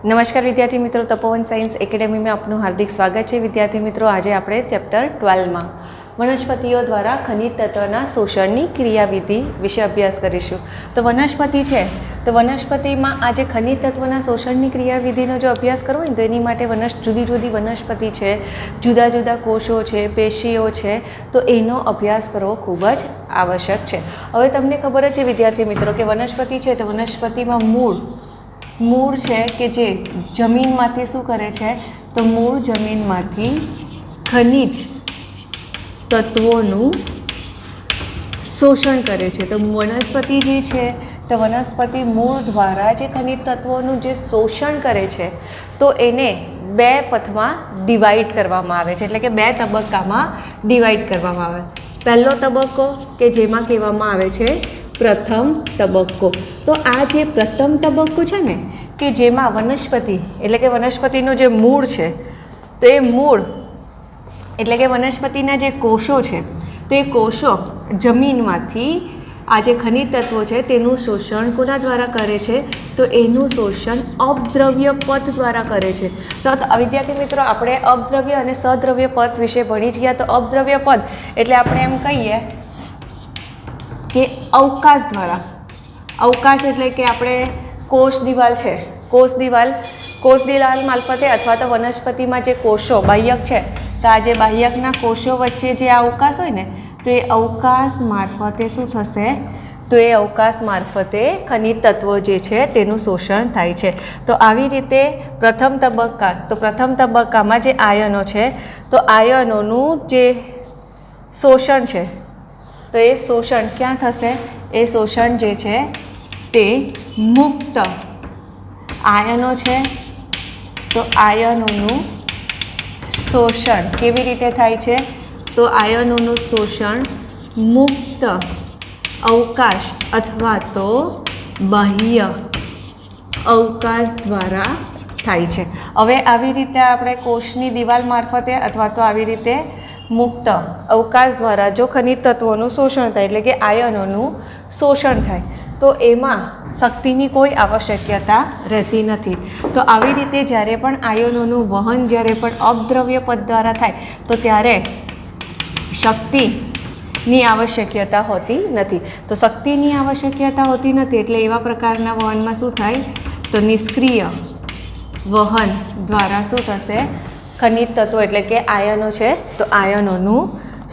नमस्कार विद्यार्थी मित्रों, तपोवन साइंस एकेडमी में आपનું हार्दिक स्वागत है। विद्यार्थी मित्रों, आज આપણે ચેપ્ટર 12 માં વનસ્પતિઓ દ્વારા ખનિજ તત્વના શોષણની ક્રિયાવિધિ વિશે અભ્યાસ કરીશું। તો વનસ્પતિ છે, તો વનસ્પતિમાં આ જે ખનિજ તત્વના શોષણની ક્રિયાવિધિનો જો અભ્યાસ કરવો હોય તો એની માટે જુદી જુદી વનસ્પતિ છે, જુદા જુદા કોષો છે, પેશીઓ છે, તો એનો અભ્યાસ કરવો ખૂબ જ આવશ્યક છે। હવે તમને ખબર જ છે વિદ્યાર્થી મિત્રો કે વનસ્પતિ છે તો વનસ્પતિમાં મૂળ છે કે જે જમીનમાંથી શું કરે છે, તો મૂળ જમીનમાંથી ખનિજ તત્વોનું શોષણ કરે છે। તો વનસ્પતિ જે છે તો વનસ્પતિ મૂળ દ્વારા જે ખનિજ તત્વોનું જે શોષણ કરે છે તો એને બે પથમાં ડિવાઈડ કરવામાં આવે છે, એટલે કે બે તબક્કામાં ડિવાઈડ કરવામાં આવે। પહેલો તબક્કો કે જેમાં કહેવામાં આવે છે પ્રથમ તબક્કો। તો આ જે પ્રથમ તબક્કો છે ને કે જેમાં વનસ્પતિ એટલે કે વનસ્પતિનું જે મૂળ છે તો એ મૂળ એટલે કે વનસ્પતિના જે કોષો છે તો એ કોષો જમીનમાંથી આ જે ખનિજ તત્વો છે તેનું શોષણ કોના દ્વારા કરે છે, તો એનું શોષણ અપદ્રવ્ય પથ દ્વારા કરે છે। તો વિદ્યાર્થી મિત્રો, આપણે અપદ્રવ્ય અને સદ્રવ્ય પથ વિશે ભણી જ ગયા। તો અપદ્રવ્ય પથ એટલે આપણે એમ કહીએ કે અવકાશ દ્વારા, અવકાશ એટલે કે આપણે કોષ દિવાલ છે, કોષ દિવાલ મારફતે અથવા તો વનસ્પતિમાં જે કોષો બાહ્યક છે તો આ જે બાહ્યકના કોષો વચ્ચે જે અવકાશ હોય ને તો એ અવકાશ મારફતે શું થશે, તો એ અવકાશ મારફતે ખનિજ તત્વો જે છે તેનું શોષણ થાય છે। તો આવી રીતે પ્રથમ તબક્કામાં જે આયનો છે તો આયનોનું જે શોષણ છે તો એ શોષણ ક્યાં થશે, એ શોષણ જે છે તે મુક્ત આયનો છે તો આયનોનું શોષણ કેવી રીતે થાય છે, તો આયનોનું શોષણ મુક્ત અવકાશ અથવા તો બાહ્ય અવકાશ દ્વારા થાય છે। હવે આવી રીતે આપણે કોષની દિવાલ મારફતે અથવા તો આવી રીતે મુક્ત અવકાશ દ્વારા જો ખનિજ તત્વોનું શોષણ થાય એટલે કે આયનોનું શોષણ થાય તો એમાં શક્તિની કોઈ આવશ્યકતા રહેતી નથી। તો આવી રીતે જ્યારે પણ આયનોનું વહન જ્યારે પણ અપદ્રવ્ય પથ દ્વારા થાય તો ત્યારે શક્તિની આવશ્યકતા હોતી નથી। તો શક્તિની આવશ્યકતા હોતી નથી એટલે એવા પ્રકારના વહનમાં શું થાય, તો નિષ્ક્રિય વહન દ્વારા શું થશે, ખનિજ તત્વો એટલે કે આયનો છે તો આયનોનું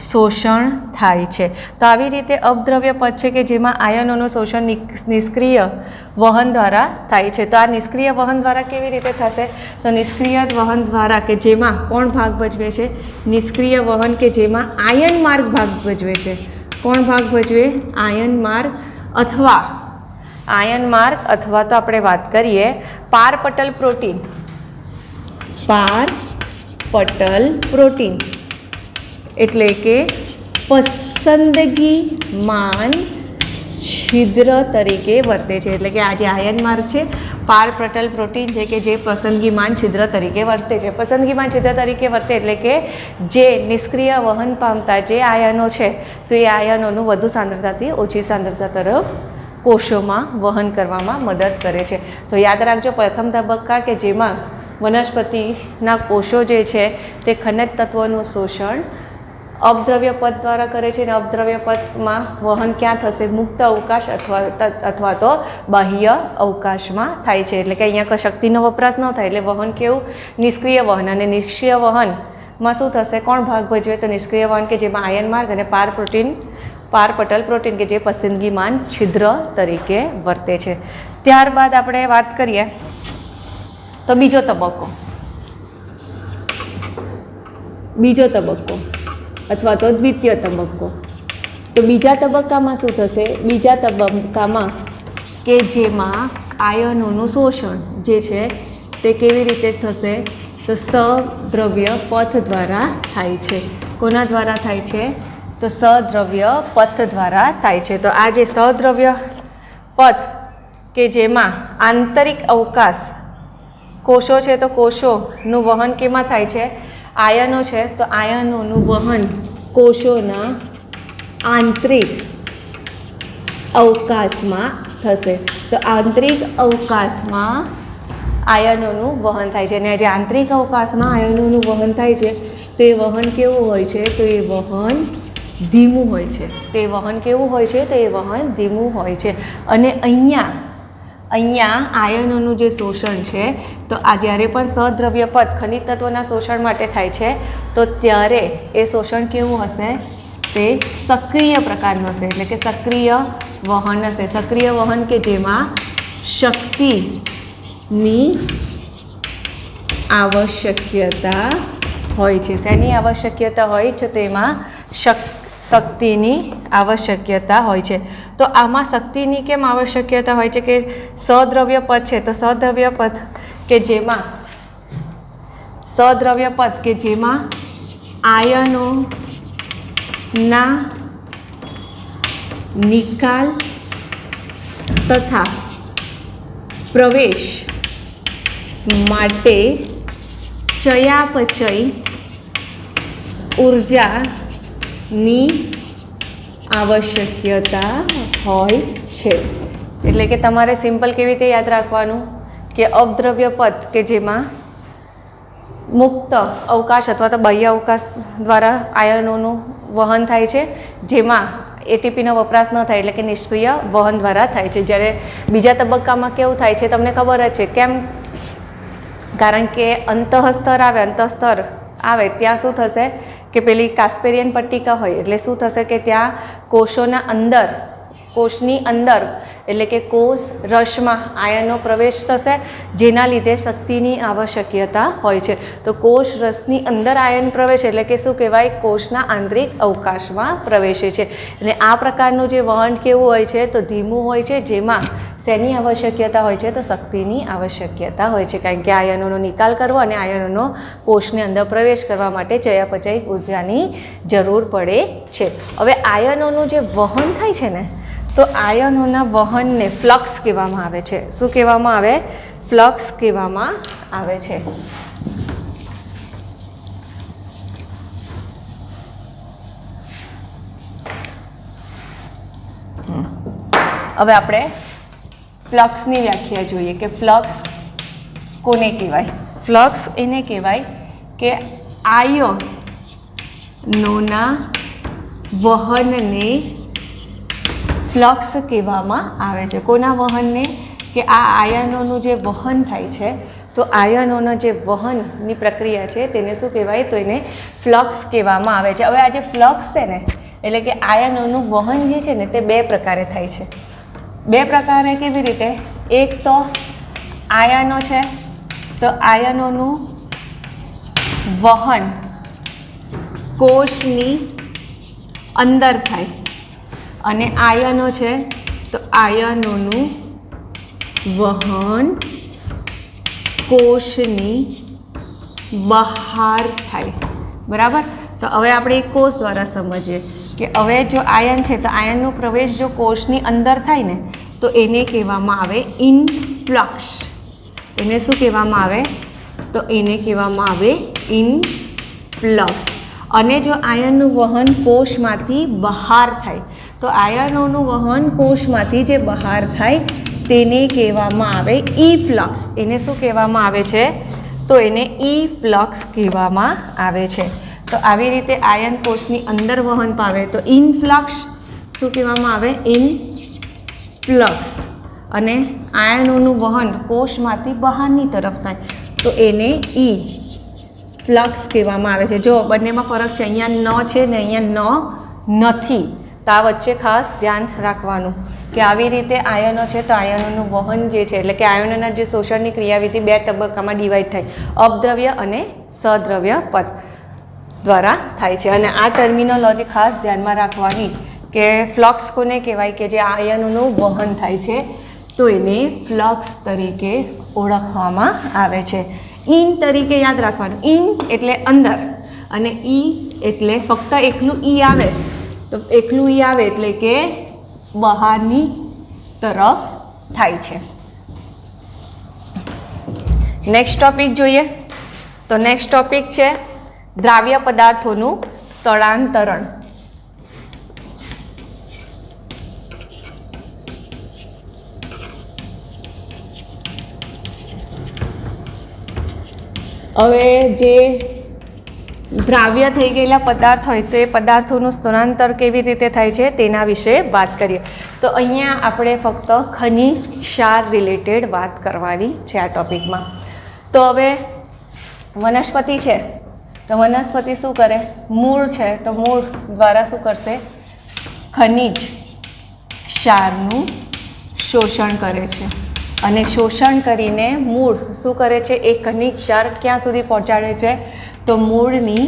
શોષણ થાય છે। તો આવી રીતે અપદ્રવ્ય પથ છે કે જેમાં આયનોનું શોષણ નિષ્ક્રિય વહન દ્વારા થાય છે। તો આ નિષ્ક્રિય વહન દ્વારા કેવી રીતે થશે, તો નિષ્ક્રિય વહન દ્વારા કે જેમાં કોણ ભાગ ભજવે છે, નિષ્ક્રિય વહન કે જેમાં આયન માર્ગ ભાગ ભજવે છે। કોણ ભાગ ભજવે, આયન માર્ગ અથવા તો આપણે વાત કરીએ પારપટલ પ્રોટીન એટલે કે પસંદગીમાન છિદ્ર તરીકે વર્તે છે। એટલે કે આ જે આયન માર્ગ છે પારપટલ પ્રોટીન છે કે જે પસંદગીમાન છિદ્ર તરીકે વર્તે છે। પસંદગીમાન છિદ્ર તરીકે વર્તે એટલે કે જે નિષ્ક્રિય વહન પામતા જે આયનો છે તો એ આયનોનું વધુ સાંદ્રતાથી ઓછી સાંદ્રતા તરફ કોષોમાં વહન કરવામાં મદદ કરે છે। તો યાદ રાખજો, પ્રથમ તબક્કા કે જેમાં વનસ્પતિના કોષો જે છે તે ખનિજ તત્વોનું શોષણ અપદ્રવ્ય પથ દ્વારા કરે છે અને અપદ્રવ્ય પથમાં વહન ક્યાં થશે, મુક્ત અવકાશ અથવા તો બાહ્ય અવકાશમાં થાય છે। એટલે કે અહીંયા કોઈ શક્તિનો વપરાશ ન થાય એટલે વહન કેવું, નિષ્ક્રિય વહન। અને નિષ્ક્રિય વહનમાં શું થશે, કોણ ભાગ ભજવે, તો નિષ્ક્રિય વહન કે જેમાં આયન માર્ગ અને પારપટલ પ્રોટીન કે જે પસંદગીમાન છિદ્ર તરીકે વર્તે છે। ત્યારબાદ આપણે વાત કરીએ તો બીજો તબક્કો અથવા તો દ્વિતીય તબક્કો। તો બીજા તબક્કામાં શું થશે, બીજા તબક્કામાં કે જેમાં આયનોનું શોષણ જે છે તે કેવી રીતે થશે, તો સદ્રવ્ય પથ દ્વારા થાય છે। કોના દ્વારા થાય છે, તો સદ્રવ્ય પથ દ્વારા થાય છે। તો આ જે સદ્રવ્ય પથ કે જેમાં આંતરિક અવકાશ કોષો છે તો કોષોનું વહન કેમાં થાય છે, આયનો છે તો આયનોનું વહન કોષોના આંતરિક અવકાશમાં થશે। તો આંતરિક અવકાશમાં આયનોનું વહન થાય છે. અને જે આંતરિક અવકાશમાં આયનોનું વહન થાય છે તો એ વહન કેવું હોય છે? તો એ વહન ધીમું હોય છે. તો એ વહન કેવું હોય છે? તો એ વહન ધીમું હોય છે. અને અહીંયા આયનોનું જે શોષણ છે તો આ જ્યારે પણ સદ્રવ્ય પદ ખનિજ તત્વોના શોષણ માટે થાય છે તો ત્યારે એ શોષણ કેવું હશે? તે સક્રિય પ્રકારનું હશે. એટલે કે સક્રિય વહન હશે. સક્રિય વહન કે જેમાં શક્તિની આવશ્યકતા હોય છે. શેની આવશ્યકતા હોય છે? તેમાં શક્તિની આવશ્યકતા હોય છે. તો આમાં શક્તિની કેમ આવશ્યકતા હોય છે? કે સદ્રવ્ય પદ છે તો સદ્રવ્ય પદ કે જેમાં આયનોના નિકાલ તથા પ્રવેશ માટે ચયાપચય ઉર્જાની આવશ્યકતા હોય છે. એટલે કે તમારે સિમ્પલ કેવી રીતે યાદ રાખવાનું કે અપદ્રવ્ય પદ કે જેમાં મુક્ત અવકાશ અથવા તો બાહ્ય અવકાશ દ્વારા આયનોનું વહન થાય છે, જેમાં એટીપીનો વપરાશ ન થાય એટલે કે નિષ્ક્રિય વહન દ્વારા થાય છે. જ્યારે બીજા તબક્કામાં કેવું થાય છે તમને ખબર જ છે. કેમ? કારણ કે અંતઃસ્તર આવે ત્યાં શું થશે કે પેલી કાસ્પેરિયન પટ્ટિકા હોય એટલે શું થશે કે ત્યાં કોષની અંદર એટલે કે કોષ રસમાં આયનનો પ્રવેશ થશે, જેના લીધે શક્તિની આવશ્યકતા હોય છે. તો કોષ રસની અંદર આયન પ્રવેશ એટલે કે શું કહેવાય? કોષના આંતરિક અવકાશમાં પ્રવેશે છે. એટલે આ પ્રકારનું જે વહન કેવું હોય છે? તો ધીમું હોય છે, જેમાં શેની આવશ્યકતા હોય છે? તો શક્તિની આવશ્યકતા હોય છે. કારણ કે આયનોનો નિકાલ કરવો અને આયનોનો કોષની અંદર પ્રવેશ કરવા માટે ચયાપચય ઉર્જાની જરૂર પડે છે. હવે આયનોનું જે વહન થાય છે ને તો આયનોના વહનને ફ્લક્સ કહેવામાં આવે છે. શું કહેવામાં આવે? ફ્લક્સ કહેવામાં આવે છે. હવે આપણે ફ્લક્સની વ્યાખ્યા જોઈએ કે ફ્લક્સ કોને કહેવાય? ફ્લક્સ એને કહેવાય કે આયનોના વહનને ફ્લક્સ કહેવામાં આવે છે. કોના વહનને? કે આ આયનોનું જે વહન થાય છે તો આયનોના જે વહનની પ્રક્રિયા છે તેને શું કહેવાય? તો એને ફ્લક્સ કહેવામાં આવે છે. હવે આ જે ફ્લક્સ છે ને એટલે કે આયનોનું વહન જે છે ને તે બે પ્રકારે થાય છે. બે પ્રકારે કેવી રીતે? એક તો આયનો છે તો આયનોનું વહન કોષની અંદર થાય અને આયનો છે તો આયનોનું વહન કોષની બહાર થાય. બરાબર? તો હવે આપણે એક કોષ દ્વારા સમજીએ કે હવે જો આયન છે તો આયનનો પ્રવેશ જો કોષની અંદર થાય ને તો એને કહેવામાં આવે ઇનફ્લક્સ. એને શું કહેવામાં આવે? તો એને કહેવામાં આવે ઇનફ્લક્સ. અને જો આયનનું વહન કોષમાંથી બહાર થાય તો આયનોનું વહન કોષમાંથી જે બહાર થાય તેને કહેવામાં આવે ઇફ્લક્સ. એને શું કહેવામાં આવે છે? તો એને ઇફ્લક્સ કહેવામાં આવે છે. તો આવી રીતે આયન કોષની અંદર વહન પામે તો ઇનફ્લક્સ શું કહેવામાં આવે? ઇનફ્લક્સ. અને આયનોનું વહન કોષમાંથી બહારની તરફ થાય તો એને ફ્લક્સ કહેવામાં આવે છે. જો બંનેમાં ફરક છે, અહીંયા ન છે ને અહીંયા નથી, તો આ વચ્ચે ખાસ ધ્યાન રાખવાનું કે આવી રીતે આયનો છે તો આયનોનું વહન જે છે એટલે કે આયનોના જે શોષણની ક્રિયાવિધિ બે તબક્કામાં ડિવાઈડ થાય, અપદ્રવ્ય અને સદ્રવ્ય પદ દ્વારા થાય છે. અને આ ટર્મિનોલોજી ખાસ ધ્યાનમાં રાખવાની કે ફ્લક્સ કોને કહેવાય? કે જે આયનોનું વહન થાય છે તો એને ફ્લક્સ તરીકે ઓળખવામાં આવે છે. ઇન તરીકે યાદ રાખવાનું. ઇન એટલે અંદર અને ઈ એટલે ફક્ત એકલું ઈ આવે તો એકલું ઈ આવે એટલે કે બહારની તરફ થાય છે. નેક્સ્ટ ટોપિક જોઈએ તો નેક્સ્ટ ટોપિક છે દ્રાવ્ય પદાર્થોનું સ્થળાંતરણ. હવે જે દ્રાવ્ય થઈ ગયેલા પદાર્થ હોય તો એ પદાર્થોનું સ્થાનાંતર કેવી રીતે થાય છે તેના વિશે વાત કરીએ. તો અહીંયા આપણે ફક્ત ખનિજ ક્ષાર રિલેટેડ વાત કરવાની છે આ ટૉપિકમાં. તો હવે વનસ્પતિ છે તો વનસ્પતિ શું કરે, મૂળ છે તો મૂળ દ્વારા શું કરશે, ખનિજ ક્ષારનું શોષણ કરે છે અને શોષણ કરીને મૂળ શું કરે છે, એ ખનિજ ક્ષાર ક્યાં સુધી પહોંચાડે છે, તો મૂળની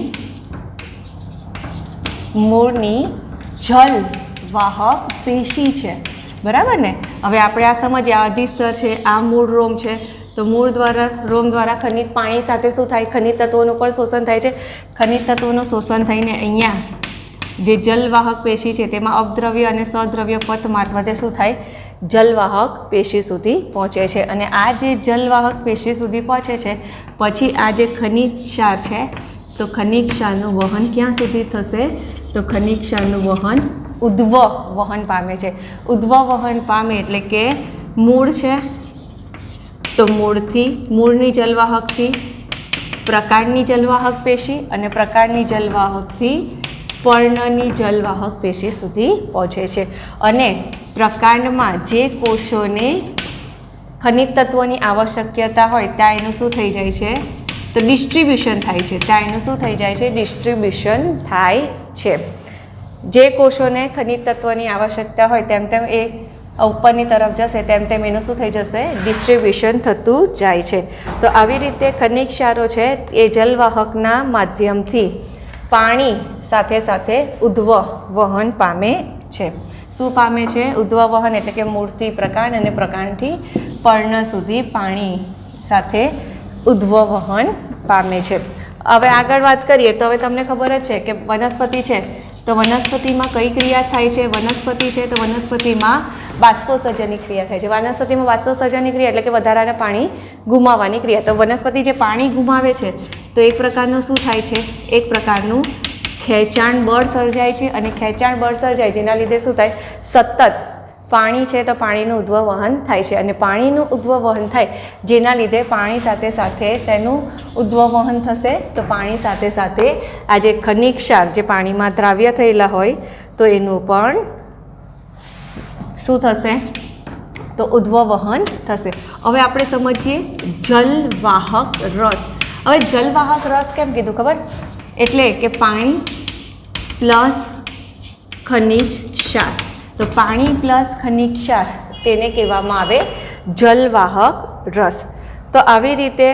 જલ વાહક પેશી છે, બરાબર ને. હવે આપણે આ સમજીએ, આ અધિસ્તર છે, આ મૂળ રોમ છે, તો મૂળ રોમ દ્વારા ખનિજ પાણી સાથે શું થાય, ખનિજ તત્વોનું પણ શોષણ થાય છે. ખનિજ તત્વોનું શોષણ થઈને અહીંયા જે જલવાહક પેશી છે તેમાં અપદ્રવ્ય અને સદ્રવ્ય પથ મારફતે શું થાય, જલવાહક પેશી સુધી પહોંચે છે. અને આ જે જલવાહક પેશી સુધી પહોંચે છે પછી આ જે ખનિજ ક્ષાર છે તો ખનિજ ક્ષારનું વહન ક્યાં સુધી થશે, તો ખનિજ ક્ષારનું વહન ઉદ્વ વહન પામે છે. ઉદ્વ વહન પામે એટલે કે મૂળ છે તો મૂળની જલવાહકથી પ્રકાંડની જલવાહક પેશી અને પ્રકાંડની જલવાહકથી પર્ણની જલવાહક પેશી સુધી પહોંચે છે. અને પ્રકાંડમાં જે કોષોને ખનિજ તત્વોની આવશ્યકતા હોય ત્યાં એનું શું થઈ જાય છે, તો ડિસ્ટ્રીબ્યુશન થાય છે. ત્યાં એનું શું થઈ જાય છે, ડિસ્ટ્રીબ્યુશન થાય છે. જે કોષોને ખનિજ તત્વની આવશ્યકતા હોય તેમ તેમ એ ઉપરની તરફ જશે તેમ તેમ એનું શું થઈ જશે, ડિસ્ટ્રીબ્યુશન થતું જાય છે. તો આવી રીતે ખનિજ ક્ષારો છે એ જલવાહકના માધ્યમથી પાણી સાથે સાથે ઉદ્વ વહન પામે છે. શું પામે છે, ઉદ્વ વહન એટલે કે મૂળથી પ્રકાંડ અને પ્રકાંડથી પર્ણ સુધી પાણી સાથે ઉદ્વ વહન પામે છે. હવે આગળ વાત કરીએ તો હવે તમને ખબર જ છે કે વનસ્પતિ છે તો વનસ્પતિમાં કઈ ક્રિયા થાય છે, વનસ્પતિ છે તો વનસ્પતિમાં બાષ્પોત્સર્જનની ક્રિયા થાય છે. વનસ્પતિમાં બાષ્પોત્સર્જનની ક્રિયા એટલે કે વધારાના પાણી ગુમાવવાની ક્રિયા. તો વનસ્પતિ જે પાણી ગુમાવે છે તો એક પ્રકારનું શું થાય છે, એક પ્રકારનું ખેંચાણ બળ સર્જાય છે. અને ખેંચાણ બળ સર્જાય જેના લીધે શું થાય, સતત પાણી છે તો પાણીનું ઉદ્વ વહન થાય છે. અને પાણીનું ઉદ્વ વહન થાય જેના લીધે પાણી સાથે સાથે શેનું ઉદ્વ વહન થશે, તો પાણી સાથે સાથે આ જે ખનિજ ક્ષાર જે પાણીમાં દ્રાવ્ય થયેલા હોય તો એનું પણ શું થશે, તો ઉદ્વ વહન થશે. હવે આપણે સમજીએ જલવાહક રસ. હવે જલવાહક રસ કેમ કીધું ખબર, એટલે કે પાણી પ્લસ ખનિજ ક્ષાર. તો પાણી પ્લસ ખનિજ ક્ષાર તેને કહેવામાં આવે જલવાહક રસ. તો આવી રીતે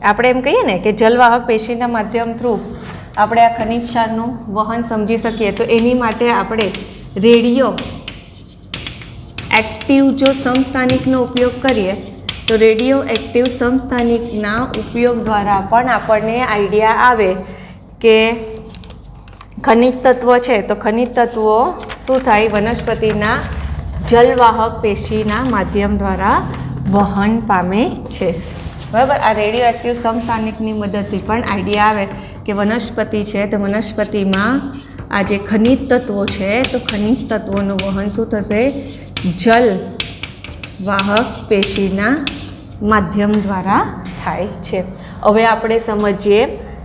આપણે એમ કહીએ ને કે જલવાહક પેશીના માધ્યમ થ્રુ આપણે આ ખનિજ ક્ષારનું વહન સમજી શકીએ. તો એની માટે આપણે રેડિયો એક્ટિવ જો સમસ્થાનિકનો ઉપયોગ કરીએ તો રેડિયો એક્ટિવ સમસ્થાનિકના ઉપયોગ દ્વારા પણ આપણને આઈડિયા આવે કે ખનિજ તત્વ છે તો ખનિજ તત્વો શું થાય, વનસ્પતિના જલવાહક પેશીના માધ્યમ દ્વારા વહન પામે છે, બરાબર. આ રેડિયો એક્ટિવ સમસ્થાનિકની મદદથી પણ આઈડિયા આવે કે વનસ્પતિ છે તો વનસ્પતિમાં આ જે ખનિજ તત્વો છે તો ખનિજ તત્વોનું વહન શું થશે, જલવાહક પેશીના માધ્યમ દ્વારા થાય છે. હવે આપણે સમજીએ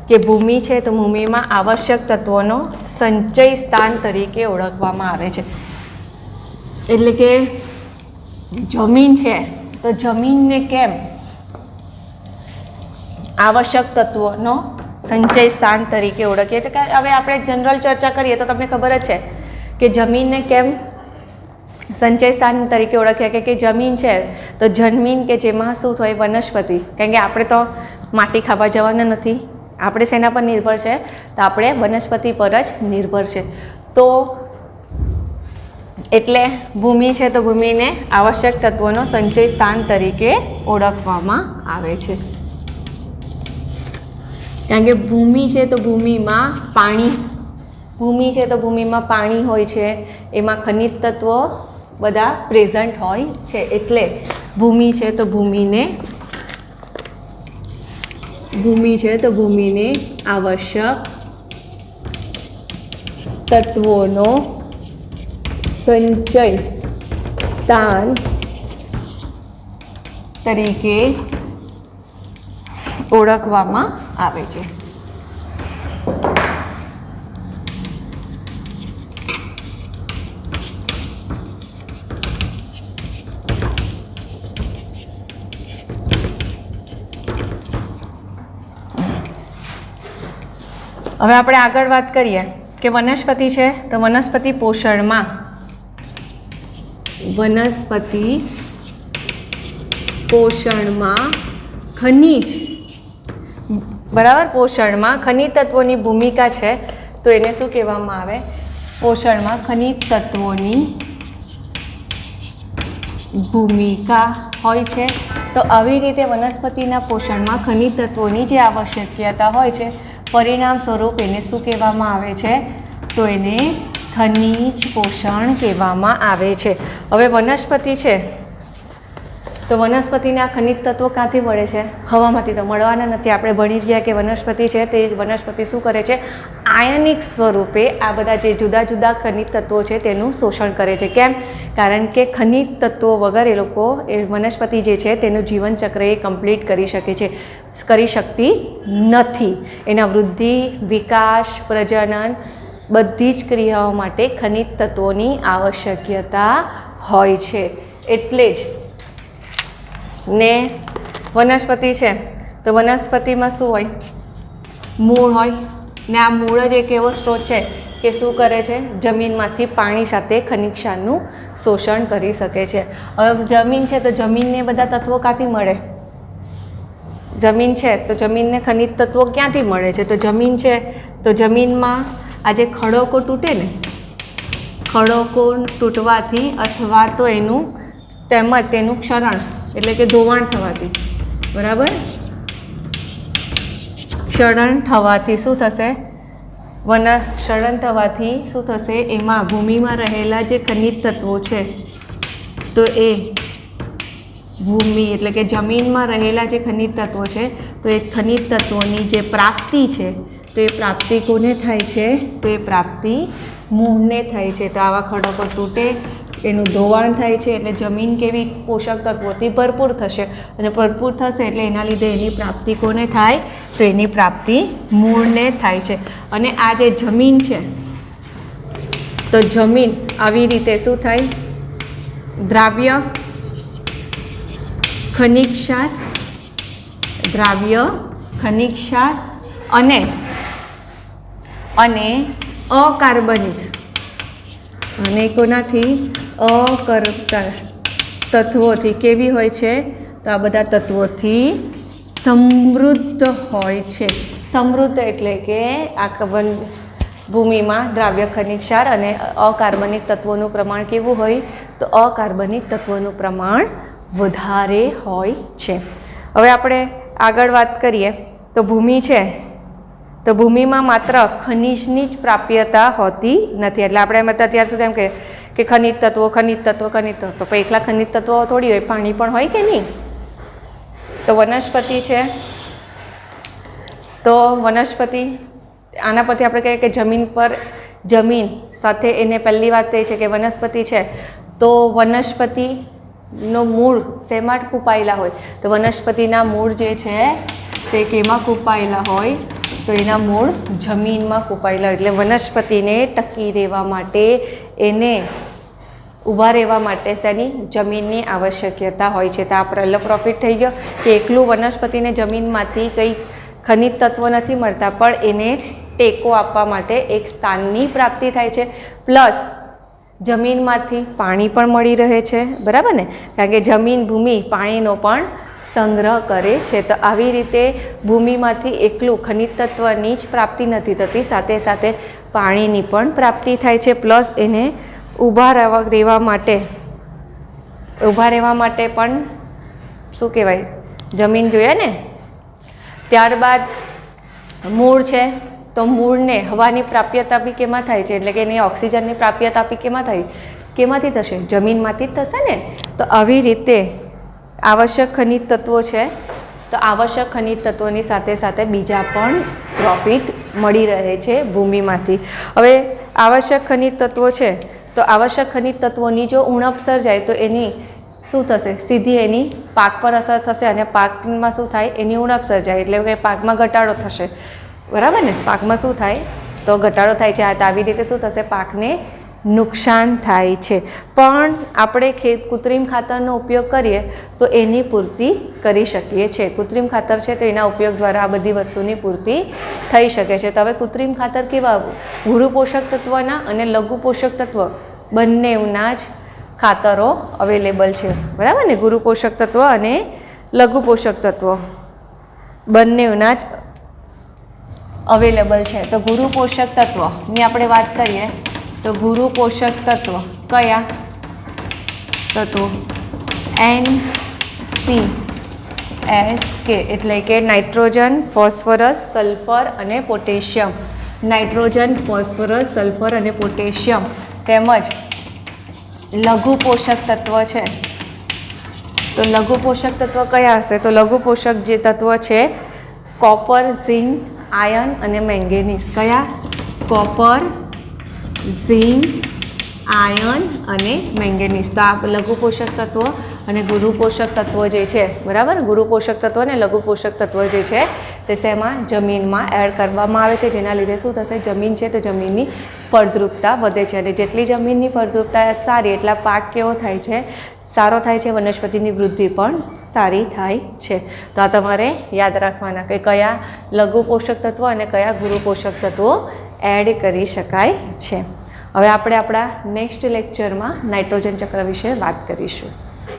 કે ભૂમિ છે તો ભૂમિમાં આવશ્યક તત્વોનો સંચય સ્થાન તરીકે ઓળખવામાં આવે છે. એટલે કે જમીન છે તો જમીનને કેમ આવશ્યક તત્વોનો સંચય સ્થાન તરીકે ઓળખીએ છીએ. હવે આપણે જનરલ ચર્ચા કરીએ તો તમને ખબર જ છે કે જમીનને કેમ સંચય સ્થાન તરીકે ઓળખ્યા કે જમીન છે તો જમીન કે જેમાં શું થાય, વનસ્પતિ. કારણ કે આપણે તો માટી ખાવા જવાના નથી, આપણે શેના પર નિર્ભર છે, તો આપણે વનસ્પતિ પર જ નિર્ભર છે. તો એટલે ભૂમિ છે તો ભૂમિને આવશ્યક તત્વોનો સંચય સ્થાન તરીકે ઓળખવામાં આવે છે. કારણ કે ભૂમિ છે તો ભૂમિમાં પાણી હોય છે, એમાં ખનિજ તત્વો બધા પ્રેઝન્ટ હોય છે. એટલે ભૂમિ છે તો ભૂમિને આવશ્યક તત્વોનો સંચય સ્થાન તરીકે ઓળખવામાં આવે છે. હવે આપણે આગળ વાત કરીએ કે વનસ્પતિ છે તો વનસ્પતિ પોષણમાં ખનિજ, બરાબર, પોષણમાં ખનિજ તત્વોની ભૂમિકા છે તો એને શું કહેવામાં આવે? પોષણમાં ખનિજ તત્વોની ભૂમિકા હોય છે. તો આવી રીતે વનસ્પતિના પોષણમાં ખનિજ તત્વોની જે આવશ્યકતા હોય છે પરિણામ સ્વરૂપ એને શું કહેવામાં આવે છે? તો એને ખનિજ પોષણ કહેવામાં આવે છે. હવે વનસ્પતિ છે તો વનસ્પતિના ખનિજ તત્વો ક્યાંથી મળે છે? હવામાંથી તો મળવાના નથી. આપણે ભણી જ ગયા કે વનસ્પતિ છે તે વનસ્પતિ શું કરે છે? આયનિક સ્વરૂપે આ બધા જે જુદા જુદા ખનિજ તત્વો છે તેનું શોષણ કરે છે. કેમ? કારણ કે ખનિજ તત્વો વગર એ વનસ્પતિ જે છે તેનું જીવનચક્ર એ કમ્પ્લીટ કરી શકતી નથી. એના વૃદ્ધિ, વિકાસ, પ્રજનન બધી જ ક્રિયાઓ માટે ખનિજ તત્વોની આવશ્યકતા હોય છે. એટલે જ ને વનસ્પતિ છે તો વનસ્પતિમાં શું હોય? મૂળ હોય ને આ મૂળ જ એક એવો સ્ત્રોત છે કે શું કરે છે? જમીનમાંથી પાણી સાથે ખનિજ ક્ષારનું શોષણ કરી શકે છે. હવે જમીન છે તો જમીનને બધા તત્વો ક્યાંથી મળે? જમીન છે તો જમીનને ખનિજ તત્વો ક્યાંથી મળે છે? તો જમીન છે તો જમીનમાં આ જે ખડકો તૂટે ને, ખડકો તૂટવાથી અથવા તો તેનું ક્ષરણ એટલે કે ધોવાણ થવાથી, બરાબર, ક્ષરણ થવાથી શું થશે? ક્ષરણ થવાથી શું થશે? એમાં ભૂમિમાં રહેલા જે ખનિજ તત્વો છે તો એ ભૂમિ એટલે કે જમીનમાં રહેલા જે ખનિજ તત્વો છે તો એ ખનિજ તત્વોની જે પ્રાપ્તિ છે તો એ પ્રાપ્તિ કોને થાય છે? તો એ પ્રાપ્તિ મૂળને થાય છે. તો આવા ખડકો તૂટે, એનું ધોવાણ થાય છે એટલે જમીન કેવી? પોષક તત્વોથી ભરપૂર થશે અને ભરપૂર થશે એટલે એના લીધે એની પ્રાપ્તિ કોને થાય? તો એની પ્રાપ્તિ મૂળને થાય છે. અને આ જે જમીન છે તો જમીન આવી રીતે શું થાય? દ્રાવ્ય ખનિજ ક્ષાર અને અકાર્બનિક અને કોનાથી? તત્વોથી કેવી હોય છે? તો આ બધા તત્વોથી સમૃદ્ધ હોય છે. સમૃદ્ધ એટલે કે આ ભૂમિમાં દ્રાવ્ય ખનિજ ક્ષાર અને અકાર્બનિક તત્વોનું પ્રમાણ કેવું હોય? તો અકાર્બનિક તત્વોનું પ્રમાણ વધારે હોય છે. હવે આપણે આગળ વાત કરીએ તો ભૂમિ છે તો ભૂમિમાં માત્ર ખનિજની જ પ્રાપ્યતા હોતી નથી. એટલે આપણે અત્યાર સુધી એમ કે ખનિજ તત્વો તો એકલા ખનિજ તત્વો થોડી હોય, પાણી પણ હોય કે નહીં? તો વનસ્પતિ છે તો વનસ્પતિ આના પરથી આપણે કહીએ કે જમીન સાથે એને પહેલી વાત એ છે કે વનસ્પતિ છે તો વનસ્પતિનો મૂળ શેમાં કૂપાયેલા હોય? તો વનસ્પતિના મૂળ જે છે તે કેમાં કૂપાયેલા હોય? તો એના મૂળ જમીનમાં કૂપાયેલા. એટલે વનસ્પતિને ટકી રહેવા માટે, એને ઊભા રહેવા માટે શેની? જમીનની આવશ્યકતા હોય છે. તો આ પહેલો પ્રોફિટ થઈ ગયો કે એકલું વનસ્પતિને જમીનમાંથી કંઈ ખનિજ તત્વો નથી મળતા પણ એને ટેકો આપવા માટે એક સ્થાનની પ્રાપ્તિ થાય છે. પ્લસ જમીનમાંથી પાણી પણ મળી રહે છે, બરાબર ને? કારણ કે ભૂમિ પાણીનો પણ સંગ્રહ કરે છે. તો આવી રીતે ભૂમિમાંથી એકલું ખનિજ તત્વની જ પ્રાપ્તિ નથી થતી, સાથે સાથે પાણીની પણ પ્રાપ્તિ થાય છે. પ્લસ એને ઊભા રહેવા માટે પણ શું કહેવાય? જમીન જોઈએ ને. ત્યારબાદ મૂળ છે તો મૂળને હવાની પ્રાપ્યતા બી કેમાં થાય છે? એટલે કે એની ઓક્સિજનની પ્રાપ્યતા બી કેમાંથી થશે? જમીનમાંથી જ થશે ને. તો આવી રીતે આવશ્યક ખનિજ તત્વો છે તો આવશ્યક ખનિજ તત્વોની સાથે સાથે બીજા પણ પ્રોફિટ મળી રહે છે ભૂમિમાંથી. હવે આવશ્યક ખનિજ તત્વો છે તો આવશ્યક ખનિજ તત્વોની જો ઉણપ સર્જાય તો એની શું થશે? સીધી એની પાક પર અસર થશે અને પાકમાં શું થાય? એની ઉણપ સર્જાય, એટલે કે પાકમાં ઘટાડો થશે, બરાબર ને? પાકમાં શું થાય? તો ઘટાડો થાય છે. તો આવી રીતે શું થશે? પાકને નુકસાન થાય છે. પણ આપણે કૃત્રિમ ખાતરનો ઉપયોગ કરીએ તો એની પૂર્તિ કરી શકીએ છીએ. કૃત્રિમ ખાતર છે તો એના ઉપયોગ દ્વારા આ બધી વસ્તુની પૂર્તિ થઈ શકે છે. તો હવે કૃત્રિમ ખાતર કેવા? ગુરુ પોષક તત્વના અને લઘુ પોષક તત્વ બંનેના જ ખાતરો અવેલેબલ છે, બરાબર ને? ગુરુ પોષક તત્વ અને લઘુ પોષક તત્વ બંનેના જ અવેલેબલ છે. તો ગુરુ પોષક તત્વની આપણે વાત કરીએ તો ગુરુ પોષક તત્વ કયા તત્વો? NPSK એટલે કે નાઇટ્રોજન, ફોસ્ફરસ, સલ્ફર અને પોટેશિયમ. નાઇટ્રોજન, ફોસ્ફરસ, સલ્ફર અને પોટેશિયમ. તેમજ લઘુ પોષક તત્વ છે. તો લઘુ પોષક તત્વ કયા હશે? તો લઘુ પોષક જે તત્વ છે કોપર, ઝિંક, આયર્ન અને મેંગેનીઝ. કયા? કોપર, ઝિંક, આયર્ન અને મેંગેનીઝ. તો આ લઘુ પોષક તત્વો અને ગુરુ પોષક તત્વો જે છે, બરાબર? ગુરુ પોષક તત્વો અને લઘુ પોષક તત્વો જે છે તે શેમાં? જમીનમાં એડ કરવામાં આવે છે, જેના લીધે શું થશે? જમીન છે તો જમીનની ફળદ્રુપતા વધે છે, અને જેટલી જમીનની ફળદ્રુપતા સારી એટલા પાક કેવો થાય છે? સારો થાય છે. વનસ્પતિની વૃદ્ધિ પણ સારી થાય છે. તો આ તમારે યાદ રાખવાના કે કયા લઘુ પોષક તત્વો અને કયા ગુરુ પોષક તત્વો એડ કરી શકાય છે. હવે આપણે આપણા નેક્સ્ટ લેક્ચરમાં નાઇટ્રોજન ચક્ર વિશે વાત કરીશું.